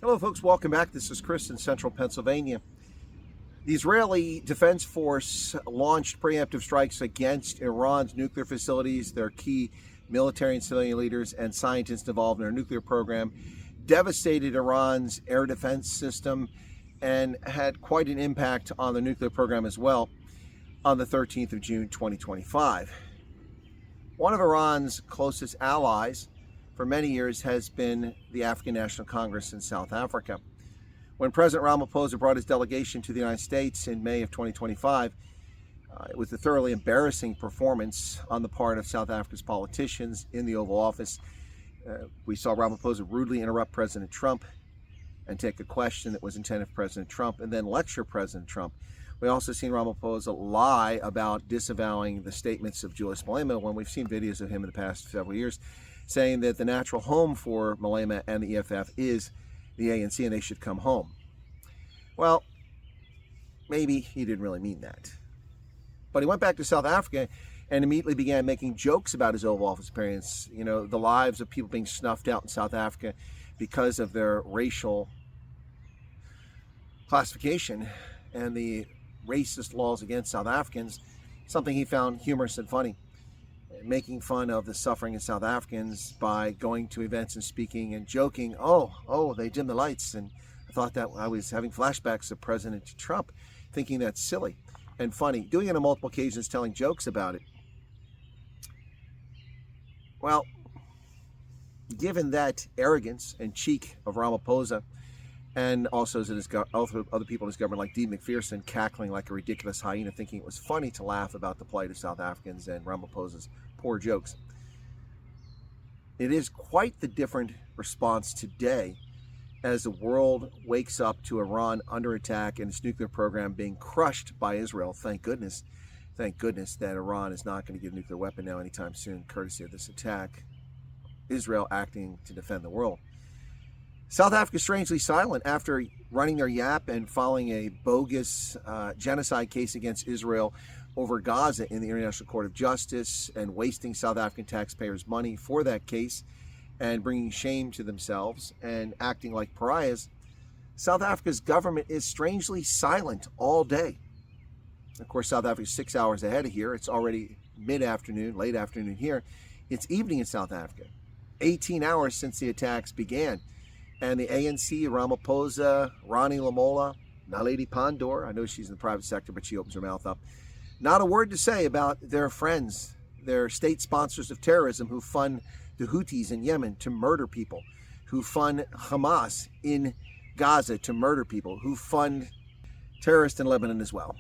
Hello folks, welcome back. This is Chris in central Pennsylvania. The Israeli Defense Force launched preemptive strikes against Iran's nuclear facilities, their key military and civilian leaders and scientists involved in their nuclear program, devastated Iran's air defense system, and had quite an impact on the nuclear program as well on the 13th of June 2025. One of Iran's closest allies for many years has been the African National Congress in South Africa. When President Ramaphosa brought his delegation to the United States in May of 2025, it was a thoroughly embarrassing performance on the part of South Africa's politicians in the Oval Office. We saw Ramaphosa rudely interrupt President Trump and take a question that was intended for President Trump and then lecture President Trump. We also seen Ramaphosa lie about disavowing the statements of Julius Malema when we've seen videos of him in the past several years saying that the natural home for Malema and the EFF is the ANC and they should come home. Well, maybe he didn't really mean that. But he went back to South Africa and immediately began making jokes about his Oval Office appearance. You know, the lives of people being snuffed out in South Africa because of their racial classification and the racist laws against South Africans, something he found humorous and funny. Making fun of the suffering of South Africans by going to events and speaking and joking, oh, they dimmed the lights. And I thought that I was having flashbacks of President Trump, thinking that's silly and funny. Doing it on multiple occasions, telling jokes about it. Well, given that arrogance and cheek of Ramaphosa, and also other people in his government like Dee McPherson cackling like a ridiculous hyena, thinking it was funny to laugh about the plight of South Africans and Ramaphosa's poor jokes. It is quite the different response today as the world wakes up to Iran under attack and its nuclear program being crushed by Israel. Thank goodness that Iran is not going to get a nuclear weapon now anytime soon, courtesy of this attack. Israel acting to defend the world. South Africa is strangely silent after running their yap and filing a bogus genocide case against Israel over Gaza in the International Court of Justice and wasting South African taxpayers' money for that case and bringing shame to themselves and acting like pariahs. South Africa's government is strangely silent all day. Of course, South Africa is 6 hours ahead of here. It's already mid-afternoon, late afternoon here. It's evening in South Africa. 18 hours since the attacks began. And the ANC, Ramaphosa, Ronnie Lamola, Naledi Pandor, I know she's in the private sector, but she opens her mouth up. Not a word to say about their friends, their state sponsors of terrorism who fund the Houthis in Yemen to murder people, who fund Hamas in Gaza to murder people, who fund terrorists in Lebanon as well.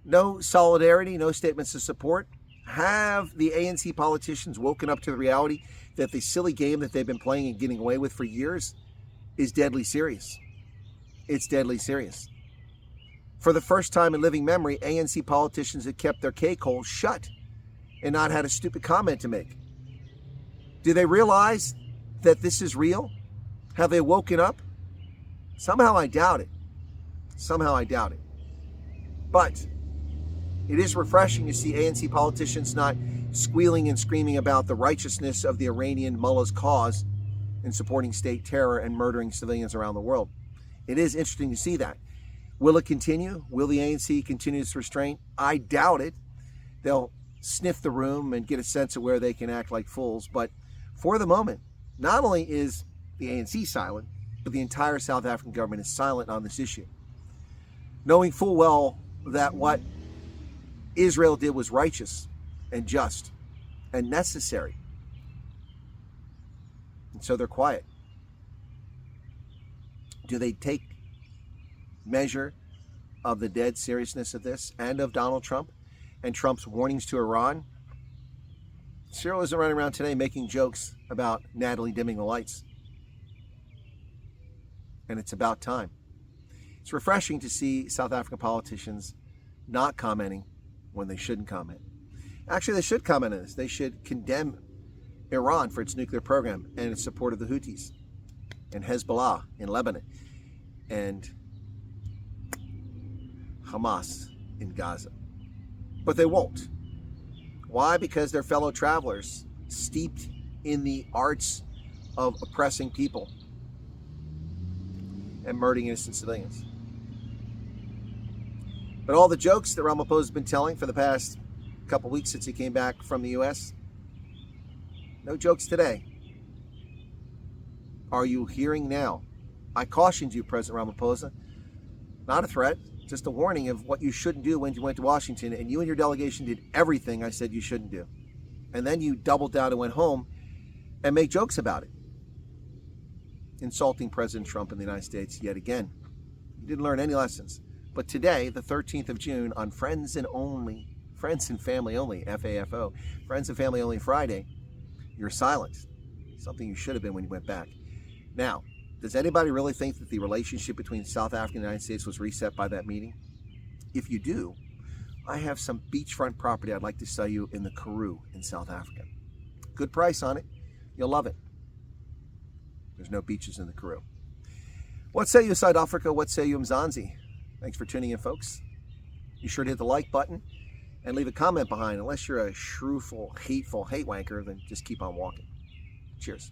No solidarity, no statements of support. Have the ANC politicians woken up to the reality that the silly game that they've been playing and getting away with for years is deadly serious? It's deadly serious. For the first time in living memory, ANC politicians have kept their cake holes shut and not had a stupid comment to make. Do they realize that this is real? Have they woken up? Somehow I doubt it. But it is refreshing to see ANC politicians not squealing and screaming about the righteousness of the Iranian mullah's cause in supporting state terror and murdering civilians around the world. It is interesting to see that. Will it continue? Will the ANC continue this restraint? I doubt it. They'll sniff the room and get a sense of where they can act like fools. But for the moment, not only is the ANC silent, but the entire South African government is silent on this issue. Knowing full well that what Israel did was righteous and just and necessary. And so they're quiet. Do they take measure of the dead seriousness of this and of Donald Trump and Trump's warnings to Iran? Cyril isn't running around today making jokes about Natalie dimming the lights. And it's about time. It's refreshing to see South African politicians not commenting when they shouldn't comment. Actually, they should comment on this. They should condemn Iran for its nuclear program and its support of the Houthis and Hezbollah in Lebanon and Hamas in Gaza. But they won't. Why? Because they're fellow travelers steeped in the arts of oppressing people and murdering innocent civilians. But all the jokes that Ramaphosa has been telling for the past couple weeks since he came back from the U.S., no jokes today. Are you hearing now? I cautioned you, President Ramaphosa. Not a threat, just a warning of what you shouldn't do when you went to Washington, and you and your delegation did everything I said you shouldn't do. And then you doubled down and went home and made jokes about it, insulting President Trump in the United States yet again. You didn't learn any lessons. But today, the 13th of June, on Friends and Family Only, FAFO, Friends and Family Only Friday, you're silent. Something you should have been when you went back. Now, does anybody really think that the relationship between South Africa and the United States was reset by that meeting? If you do, I have some beachfront property I'd like to sell you in the Karoo in South Africa. Good price on it. You'll love it. There's no beaches in the Karoo. What say you, South Africa? What say you, Mzansi? Thanks for tuning in, folks. Be sure to hit the like button and leave a comment behind. Unless you're a shrewful, hateful hate wanker, then just keep on walking. Cheers.